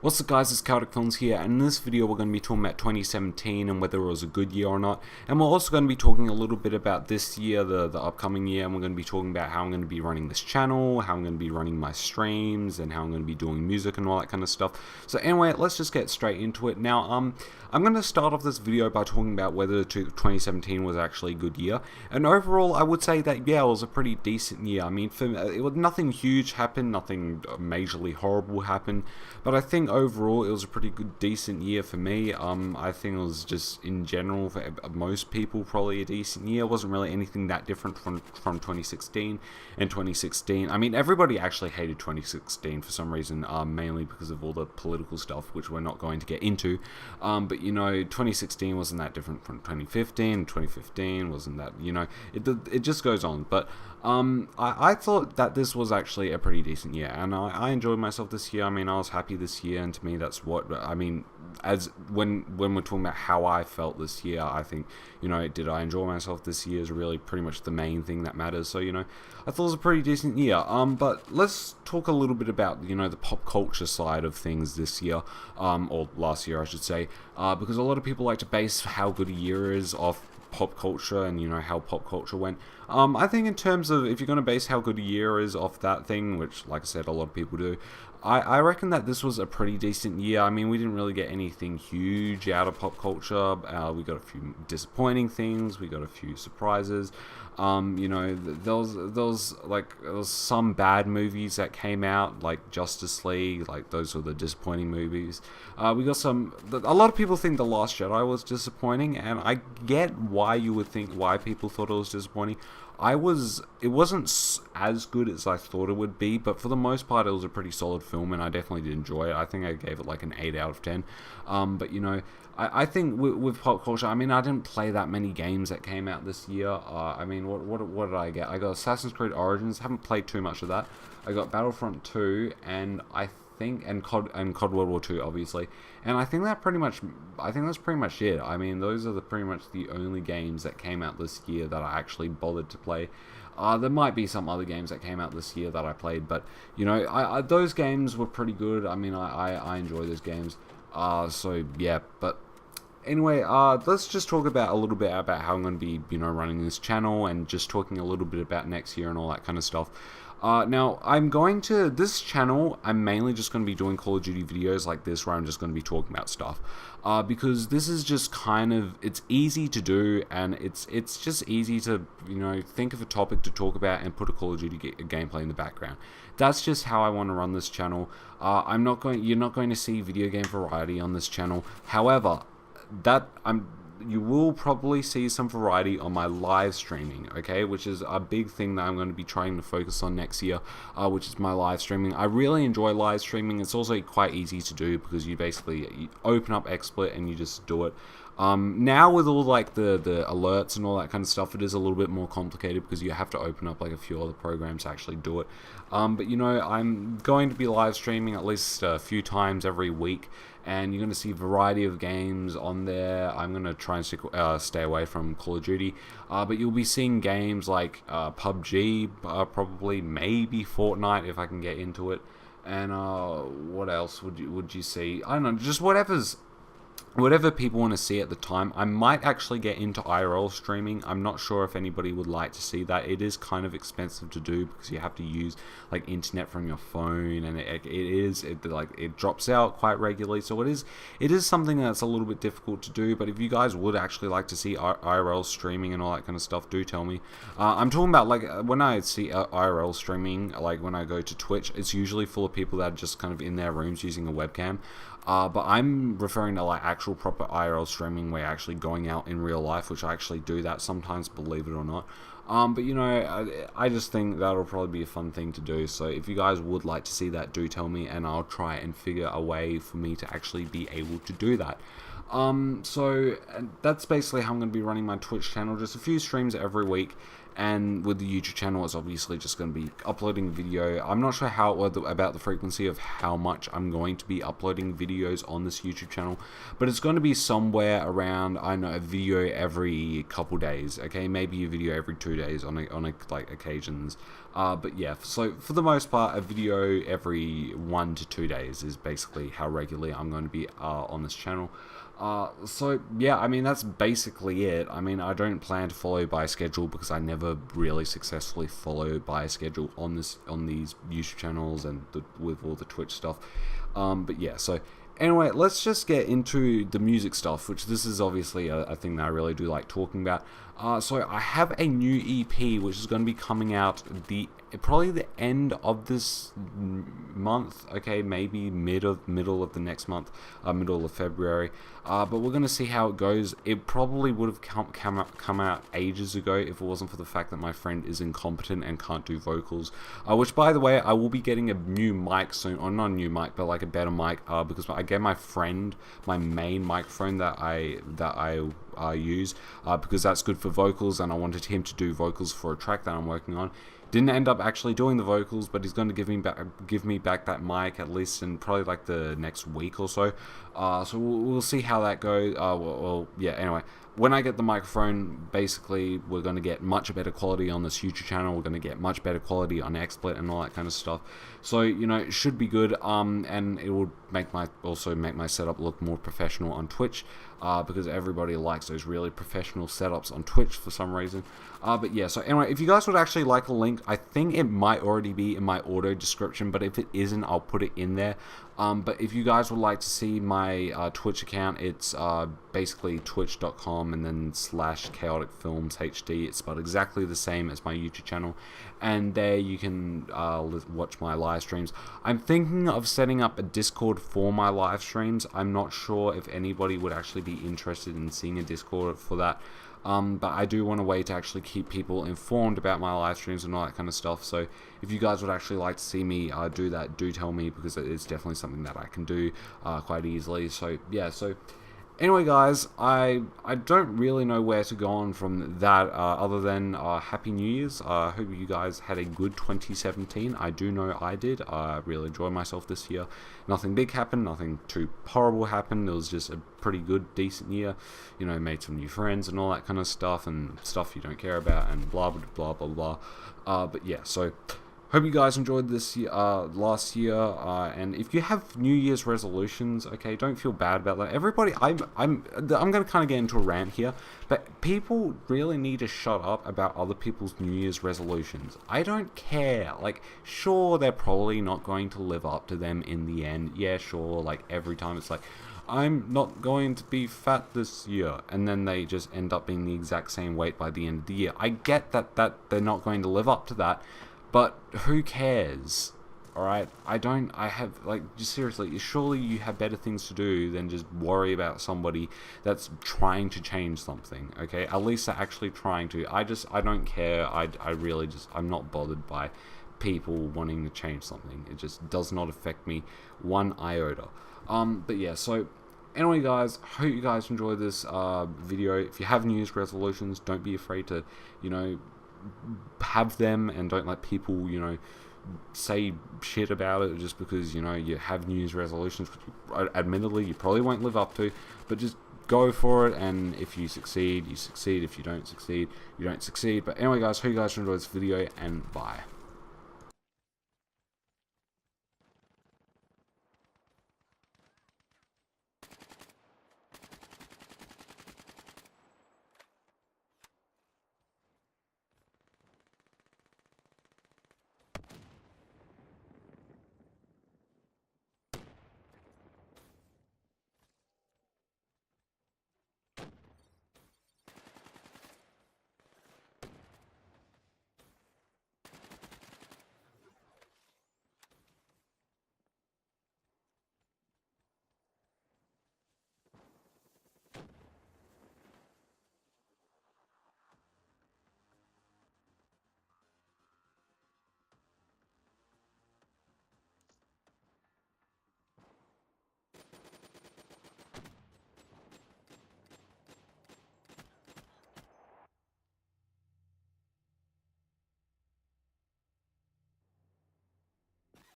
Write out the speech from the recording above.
What's up guys, it's Chaotic Films here, and in this video we're going to be talking about 2017 and whether it was a good year or not, and we're also going to be talking a little bit about this year, the upcoming year, and we're going to be talking about how I'm going to be running this channel, how I'm going to be running my streams, and how I'm going to be doing music and all that kind of stuff. So anyway, let's just get straight into it. Now, I'm going to start off this video by talking about whether 2017 was actually a good year, and overall I would say that yeah, it was a pretty decent year. I mean, nothing huge happened, nothing majorly horrible happened, but I think overall it was a pretty good, decent year for me. I think it was just in general for most people probably a decent year. It wasn't really anything that different from 2016 and 2016. I mean, everybody actually hated 2016 for some reason, mainly because of all the political stuff, which we're not going to get into. But you know, 2016 wasn't that different from 2015. 2015 wasn't that, you know, it just goes on. But I thought that this was actually a pretty decent year, and I enjoyed myself this year. I mean, I was happy this year, and to me that's what I mean. As when we're talking about how I felt this year, I think, you know, did I enjoy myself this year is really pretty much the main thing that matters. So, you know, I thought it was a pretty decent year. But let's talk a little bit about, you know, the pop culture side of things this year, or last year I should say, because a lot of people like to base how good a year is off pop culture and, you know, how pop culture went. I think in terms of if you're going to base how good a year is off that thing, which like I said a lot of people do, I reckon that this was a pretty decent year. I mean, we didn't really get anything huge out of pop culture. We got a few disappointing things, we got a few surprises. You know, there was some bad movies that came out, like Justice League, like those were the disappointing movies. We got a lot of people think The Last Jedi was disappointing, and I get why you would think why people thought it was disappointing. It wasn't as good as I thought it would be, but for the most part it was a pretty solid film, and I definitely did enjoy it. I think I gave it like an 8 out of 10. But you know, I think with pop culture, I mean, I didn't play that many games that came out this year. I mean, what did I get? I got Assassin's Creed Origins, haven't played too much of that. I got Battlefront 2, and COD World War 2, obviously, and I think that's pretty much it. I mean, those are pretty much the only games that came out this year that I actually bothered to play. There might be some other games that came out this year that I played, but you know, those games were pretty good. I mean, I enjoy those games. So yeah, but anyway, let's just talk about a little bit about how I'm going to be, you know, running this channel, and just talking a little bit about next year and all that kind of stuff. Now, this channel, I'm mainly just going to be doing Call of Duty videos like this, where I'm just going to be talking about stuff. Because this is just kind of, it's easy to do, and it's just easy to, you know, think of a topic to talk about and put a Call of Duty gameplay in the background. That's just how I want to run this channel. You're not going to see video game variety on this channel. However, you will probably see some variety on my live streaming, okay, which is a big thing that I'm going to be trying to focus on next year, which is my live streaming. I really enjoy live streaming. It's also quite easy to do because you open up XSplit and you just do it. Now with all like the alerts and all that kind of stuff, it is a little bit more complicated because you have to open up like a few other programs to actually do it. But you know, I'm going to be live streaming at least a few times every week, and you're going to see a variety of games on there. I'm going to try and stay away from Call of Duty, but you'll be seeing games like PUBG, probably, maybe Fortnite if I can get into it, and what else would you see? I don't know, just whatever people want to see at the time. I might actually get into IRL streaming. I'm not sure if anybody would like to see that. It is kind of expensive to do because you have to use like internet from your phone, and it drops out quite regularly. So it is something that's a little bit difficult to do. But if you guys would actually like to see IRL streaming and all that kind of stuff, do tell me. I'm talking about like when I see IRL streaming, like when I go to Twitch, it's usually full of people that are just kind of in their rooms using a webcam. But I'm referring to like actual proper IRL streaming, where you're actually going out in real life, which I actually do that sometimes, believe it or not. But you know, I just think that'll probably be a fun thing to do. So if you guys would like to see that, do tell me, and I'll try and figure a way for me to actually be able to do that. So that's basically how I'm going to be running my Twitch channel, just a few streams every week. And with the YouTube channel, it's obviously just going to be uploading video. I'm not sure about the frequency of how much I'm going to be uploading videos on this YouTube channel, but it's going to be somewhere around, I don't know, a video every couple days. Okay, maybe a video every 2 days on like occasions. But yeah, so for the most part, a video every 1 to 2 days is basically how regularly I'm going to be on this channel. So yeah, I mean, that's basically it. I mean, I don't plan to follow by a schedule because I never really successfully follow by a schedule on these YouTube channels and with all the Twitch stuff. But yeah, so anyway, let's just get into the music stuff, which this is obviously a thing that I really do like talking about. So I have a new EP which is going to be coming out probably the end of this month, okay, maybe middle of the next month, middle of February, but we're going to see how it goes. It probably would have come out ages ago if it wasn't for the fact that my friend is incompetent and can't do vocals, which, by the way, I will be getting a new mic soon, or not a new mic, but like a better mic, because I gave my friend my main microphone that I use, because that's good for vocals, and I wanted him to do vocals for a track that I'm working on. Didn't end up actually doing the vocals, but he's going to give me back that mic at least in probably like the next week or so. So we'll see how that goes. Well, yeah. Anyway, when I get the microphone, basically we're going to get much better quality on this YouTube channel. We're going to get much better quality on XSplit and all that kind of stuff. So it should be good. And it will also make my setup look more professional on Twitch. Because everybody likes those really professional setups on Twitch for some reason. But yeah, so anyway, if you guys would actually like a link, I think it might already be in my auto description, but if it isn't, I'll put it in there. But if you guys would like to see my Twitch account, it's basically twitch.com and then /chaoticfilmshd. It's spelled exactly the same as my YouTube channel, and there you can watch my live streams. I'm thinking of setting up a Discord for my live streams. I'm not sure if anybody would actually be interested in seeing a Discord for that. But I do want a way to actually keep people informed about my live streams and all that kind of stuff. So if you guys would actually like to see me do that, do tell me, because it's definitely something that I can do quite easily. So yeah, so anyway, guys, I don't really know where to go on from that, other than Happy New Year's. I hope you guys had a good 2017. I do know I did. I really enjoyed myself this year. Nothing big happened, nothing too horrible happened. It was just a pretty good, decent year. Made some new friends and all that kind of stuff, and stuff you don't care about, and blah, blah, blah, blah, blah. But yeah, so hope you guys enjoyed this last year, and if you have New Year's resolutions, okay, don't feel bad about that. Everybody, I'm going to kind of get into a rant here, but people really need to shut up about other people's New Year's resolutions. I don't care. Like, sure, they're probably not going to live up to them in the end. Yeah, sure, like every time it's like, I'm not going to be fat this year, and then they just end up being the exact same weight by the end of the year. I get that they're not going to live up to that, but who cares? Alright, just seriously, surely you have better things to do than just worry about somebody that's trying to change something, okay? At least they're actually trying to. I don't care. I'm not bothered by people wanting to change something. It just does not affect me one iota. But yeah, so anyway, guys, hope you guys enjoyed this video. If you have New Year's resolutions, don't be afraid to, have them, and don't let people, say shit about it just because, you have New Year's resolutions, which admittedly you probably won't live up to, but just go for it, and if you succeed, you succeed. If you don't succeed, you don't succeed. But anyway, guys, hope you guys enjoyed this video, and bye.